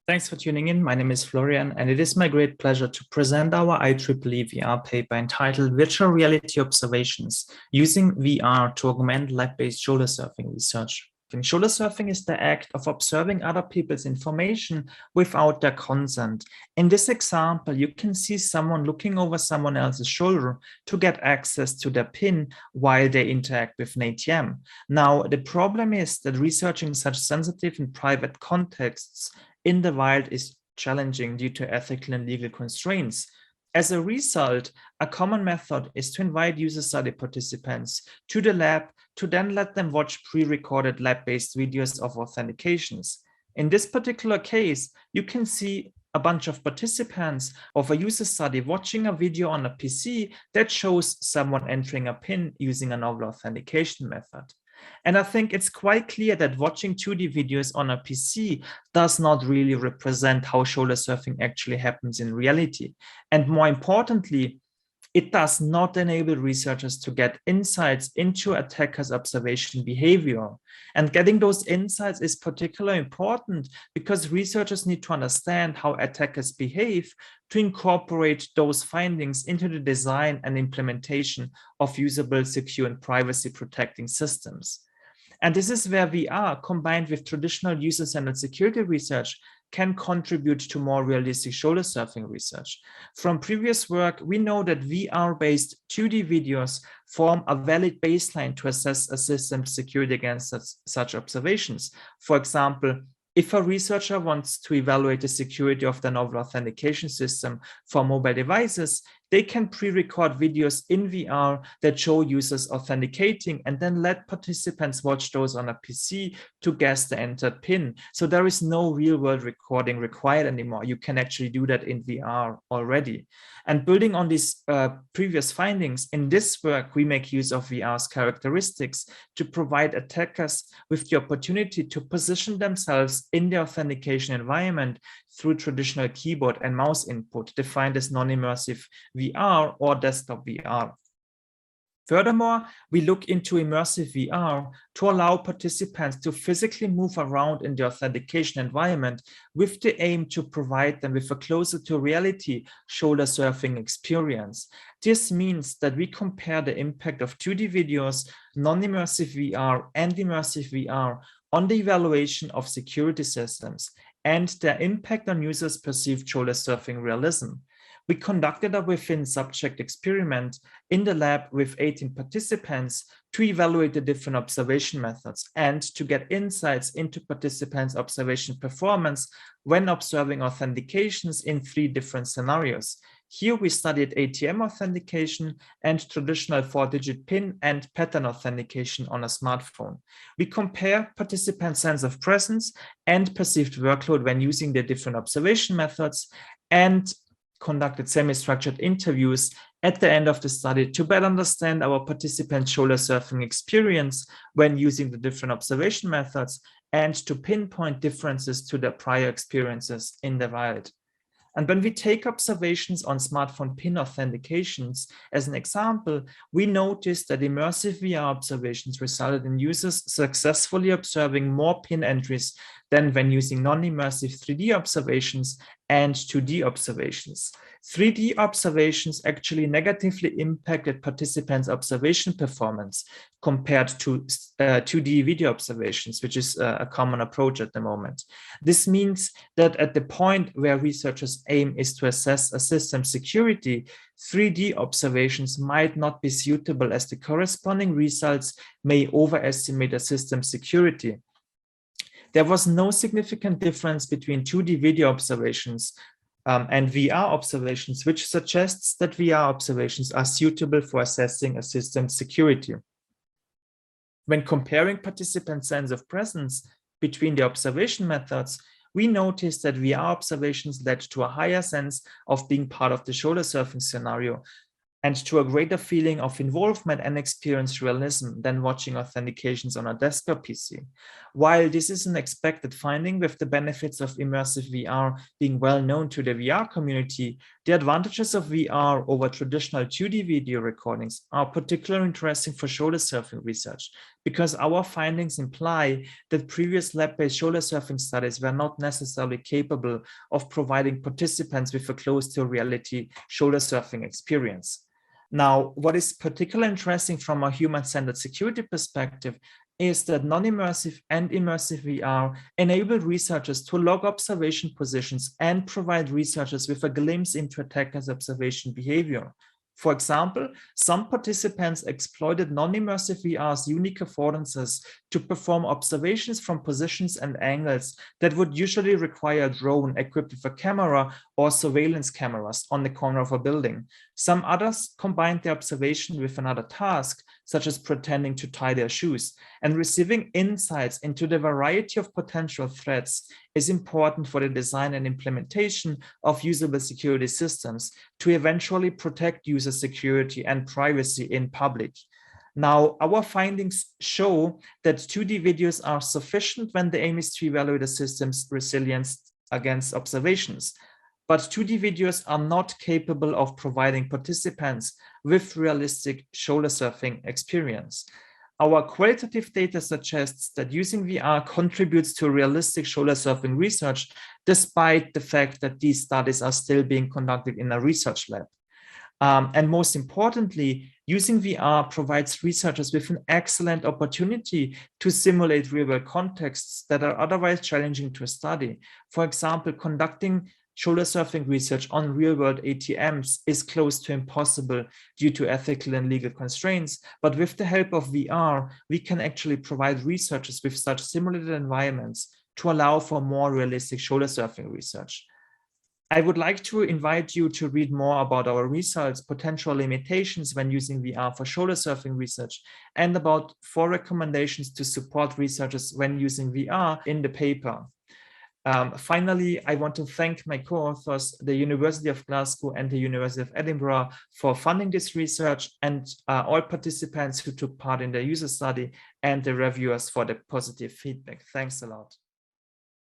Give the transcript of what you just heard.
Thanks for tuning in. My name is Florian, and it is my great pleasure to present our IEEE VR paper entitled Virtual Reality Observations Using VR to Augment Lab-Based Shoulder Surfing Research. Shoulder surfing is the act of observing other people's information without their consent. In this example, you can see someone looking over someone else's shoulder to get access to their PIN while they interact with an ATM. Now, the problem is that researching such sensitive and private contexts in the wild is challenging due to ethical and legal constraints. As a result, a common method is to invite user study participants to the lab to then let them watch pre-recorded lab-based videos of authentications. In this particular case, you can see a bunch of participants of a user study watching a video on a PC that shows someone entering a PIN using a novel authentication method. And I think it's quite clear that watching 2D videos on a PC does not really represent how shoulder surfing actually happens in reality. And more importantly, it does not enable researchers to get insights into attackers' observation behavior. And getting those insights is particularly important because researchers need to understand how attackers behave to incorporate those findings into the design and implementation of usable, secure, and privacy-protecting systems. And this is where VR, combined with traditional user-centered security research, can contribute to more realistic shoulder surfing research. From previous work, we know that VR-based 2D videos form a valid baseline to assess a system's security against such observations. For example, if a researcher wants to evaluate the security of the novel authentication system for mobile devices, they can pre-record videos in VR that show users authenticating and then let participants watch those on a PC to guess the entered PIN. So there is no real-world recording required anymore. You can actually do that in VR already. And building on these previous findings, in this work, we make use of VR's characteristics to provide attackers with the opportunity to position themselves in the authentication environment through traditional keyboard and mouse input, defined as non-immersive VR or desktop VR. Furthermore, we look into immersive VR to allow participants to physically move around in the authentication environment with the aim to provide them with a closer to reality shoulder surfing experience. This means that we compare the impact of 2D videos, non-immersive VR, and immersive VR on the evaluation of security systems and their impact on users' perceived shoulder surfing realism. We conducted a within-subject experiment in the lab with 18 participants to evaluate the different observation methods and to get insights into participants' observation performance when observing authentications in 3 different scenarios. Here we studied ATM authentication and traditional 4-digit PIN and pattern authentication on a smartphone. We compare participants' sense of presence and perceived workload when using the different observation methods and conducted semi-structured interviews at the end of the study to better understand our participants' shoulder surfing experience when using the different observation methods and to pinpoint differences to their prior experiences in the wild. And when we take observations on smartphone PIN authentications as an example, we noticed that immersive VR observations resulted in users successfully observing more PIN entries than when using non-immersive 3D observations and 2D observations. 3D observations actually negatively impacted participants' observation performance compared to 2D video observations, which is a common approach at the moment. This means that at the point where researchers' aim is to assess a system's security, 3D observations might not be suitable as the corresponding results may overestimate a system's security. There was no significant difference between 2D video observations and VR observations, which suggests that VR observations are suitable for assessing a system's security. When comparing participants' sense of presence between the observation methods, we noticed that VR observations led to a higher sense of being part of the shoulder surfing scenario and to a greater feeling of involvement and experienced realism than watching authentications on a desktop PC. While this is an expected finding with the benefits of immersive VR being well known to the VR community, the advantages of VR over traditional 2D video recordings are particularly interesting for shoulder surfing research because our findings imply that previous lab-based shoulder surfing studies were not necessarily capable of providing participants with a close to reality shoulder surfing experience. Now, what is particularly interesting from a human-centered security perspective is that non-immersive and immersive VR enable researchers to log observation positions and provide researchers with a glimpse into attackers' observation behavior. For example, some participants exploited non-immersive VR's unique affordances to perform observations from positions and angles that would usually require a drone equipped with a camera or surveillance cameras on the corner of a building. Some others combined the observation with another task, such as pretending to tie their shoes, and receiving insights into the variety of potential threats is important for the design and implementation of usable security systems to eventually protect user security and privacy in public. Now, our findings show that 2D videos are sufficient when the aim is to evaluate a system's resilience against observations. But 2D videos are not capable of providing participants with realistic shoulder surfing experience. Our qualitative data suggests that using VR contributes to realistic shoulder surfing research, despite the fact that these studies are still being conducted in a research lab. And most importantly, using VR provides researchers with an excellent opportunity to simulate real-world contexts that are otherwise challenging to study. For example, conducting shoulder surfing research on real-world ATMs is close to impossible due to ethical and legal constraints, but with the help of VR, we can actually provide researchers with such simulated environments to allow for more realistic shoulder surfing research. I would like to invite you to read more about our results, potential limitations when using VR for shoulder surfing research, and about 4 recommendations to support researchers when using VR in the paper. Finally, I want to thank my co-authors, the University of Glasgow and the University of Edinburgh, for funding this research, and all participants who took part in the user study, and the reviewers for the positive feedback. Thanks a lot.